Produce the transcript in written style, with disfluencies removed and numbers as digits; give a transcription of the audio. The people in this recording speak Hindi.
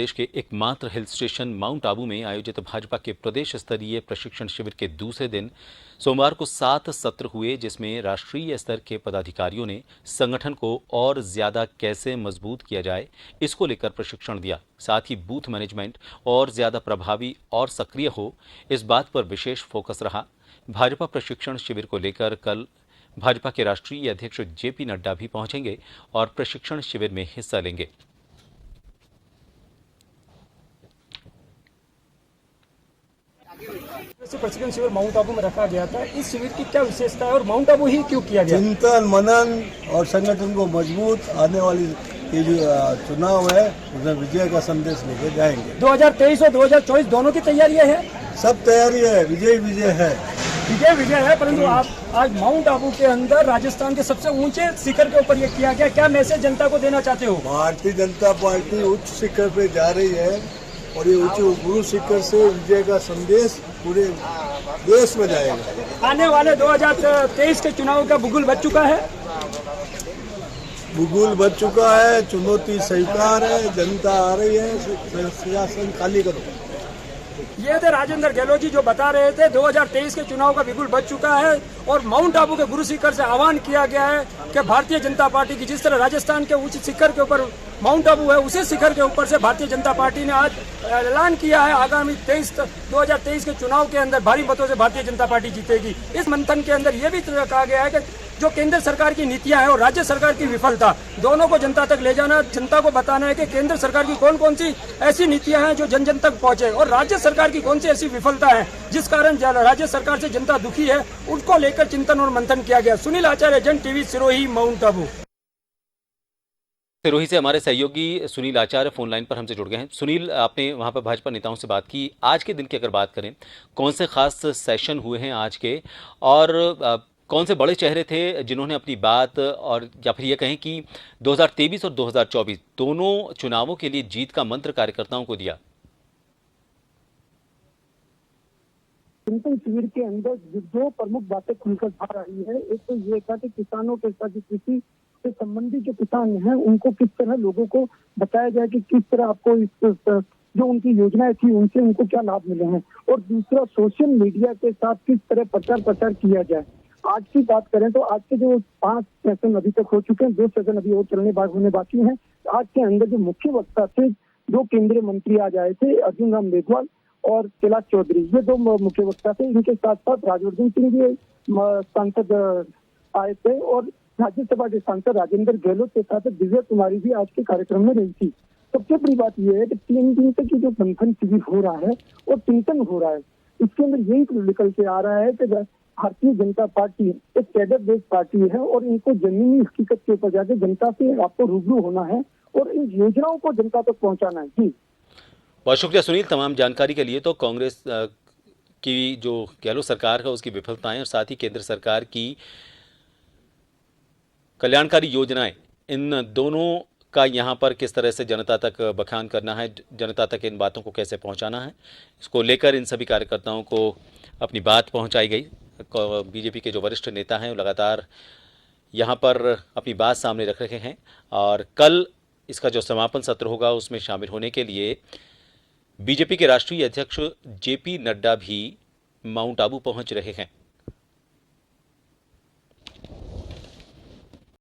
देश के एकमात्र हिल स्टेशन माउंट आबू में आयोजित भाजपा के प्रदेश स्तरीय प्रशिक्षण शिविर के दूसरे दिन सोमवार को 7 सत्र हुए, जिसमें राष्ट्रीय स्तर के पदाधिकारियों ने संगठन को और ज्यादा कैसे मजबूत किया जाए इसको लेकर प्रशिक्षण दिया। साथ ही बूथ मैनेजमेंट और ज्यादा प्रभावी और सक्रिय हो, इस बात पर विशेष फोकस रहा। भाजपा प्रशिक्षण शिविर को लेकर कल भाजपा के राष्ट्रीय अध्यक्ष जेपी नड्डा भी पहुंचेंगे और प्रशिक्षण शिविर में हिस्सा लेंगे। प्रशिक्षण शिविर माउंट आबू में रखा गया था। इस शिविर की क्या विशेषता है और माउंट आबू ही क्यों किया गया? चिंतन मनन और संगठन को मजबूत, आने वाली ये जो चुनाव है उसमें विजय का संदेश लेके जाएंगे। 2023 और 2024 दोनों की तैयारियां हैं। सब तैयारी है, विजय विजय है। विजय है, परंतु आप आज माउंट आबू के अंदर राजस्थान के सबसे ऊंचे शिखर के ऊपर ये किया गया, क्या मैसेज जनता को देना चाहते हो? भारतीय जनता पार्टी उच्च शिखर पे जा रही है और ये उच्च गुरु शिखर से विजय का संदेश पूरे देश में जाएगा। आने वाले 2023 के चुनाव का बुगुल बच चुका है। बुगुल बच चुका है, चुनौती स्वीकार है, जनता आ रही है, सियासन खाली करो। ये थे राजेंद्र गहलोत जी जो बता रहे थे 2023 के चुनाव का बिल्कुल बच चुका है और माउंट आबू के गुरु शिखर से आह्वान किया गया है कि भारतीय जनता पार्टी की जिस तरह राजस्थान के उच्च शिखर के ऊपर माउंट आबू है, उसी शिखर के ऊपर से भारतीय जनता पार्टी ने आज ऐलान किया है आगामी 2023 के चुनाव के अंदर भारी मतों से भारतीय जनता पार्टी जीतेगी। इस मंथन के अंदर यह भी कहा गया है कि जो केंद्र सरकार की नीतियां हैं और राज्य सरकार की विफलता, दोनों को जनता तक ले जाना, जनता को बताना है कि केंद्र सरकार की कौन कौन सी ऐसी नीतियां हैं जो जन जन तक पहुंचे और राज्य सरकार की कौन सी ऐसी विफलता है जिस कारण राज्य सरकार से जनता दुखी है, उनको लेकर चिंतन और मंथन किया गया। सुनील आचार्य, जन टीवी, सिरोही, माउंट आबू। सिरोही से हमारे सहयोगी सुनील आचार्य फोन लाइन पर हमसे जुड़ गए हैं। सुनील, आपने वहां पर भाजपा नेताओं से बात की। आज के दिन की अगर बात करें, कौन से खास सेशन हुए हैं आज के और कौन से बड़े चेहरे थे जिन्होंने अपनी बात, और या फिर ये कहें कि 2023 और 2024 दोनों चुनावों के लिए जीत का मंत्र कार्यकर्ताओं को दिया? चिंतन शिविर के अंदर दो प्रमुख बातें खुलकर बाहर आई है। एक तो ये था कि किसानों के साथ, कृषि से संबंधित जो किसान हैं उनको किस तरह लोगों को बताया जाए कि किस तरह आपको इस जो उनकी योजनाएं थी उनसे उनको क्या लाभ मिले हैं, और दूसरा सोशल मीडिया के साथ किस तरह प्रचार किया जाए। आज की बात करें तो आज के जो 5 सेशन अभी तक हो चुके हैं, 2 सेशन अभी और होने बाकी हैं। आज के अंदर जो मुख्य वक्ता थे, 2 केंद्रीय मंत्री आज आए थे, अर्जुन राम मेघवाल और कैलाश चौधरी, ये 2 मुख्य वक्ता थे। इनके साथ साथ राजवर्धन सिंह भी सांसद आए थे और राज्यसभा के सांसद राजेंद्र गहलोत के साथ दिव्या कुमारी भी आज के कार्यक्रम में रही थी। सबसे बड़ी बात यह है कि 3 दिन तक जो मंथन शिविर हो रहा है और चिंतन हो रहा है, इसके अंदर यही निकल के आ रहा है कि भारतीय जनता पार्टी एक कैडर बेस्ड पार्टी है और इनको जमीनी हकीकत के ऊपर जाके जनता से आपको रूबरू होना है और इन योजनाओं को जनता तक पहुंचाना है। जी, बहुत शुक्रिया सुनील तमाम जानकारी के लिए। तो कांग्रेस की जो गहलोत सरकार है उसकी विफलताएं और साथ ही केंद्र सरकार की कल्याणकारी योजनाएं, इन दोनों का यहाँ पर किस तरह से जनता तक बखान करना है, जनता तक इन बातों को कैसे पहुँचाना है, इसको लेकर इन सभी कार्यकर्ताओं को अपनी बात पहुँचाई गई। बीजेपी के जो वरिष्ठ नेता हैं वो लगातार यहाँ पर अपनी बात सामने रख रहे हैं और कल इसका जो समापन सत्र होगा उसमें शामिल होने के लिए बीजेपी के राष्ट्रीय अध्यक्ष जेपी नड्डा भी माउंट आबू पहुँच रहे हैं।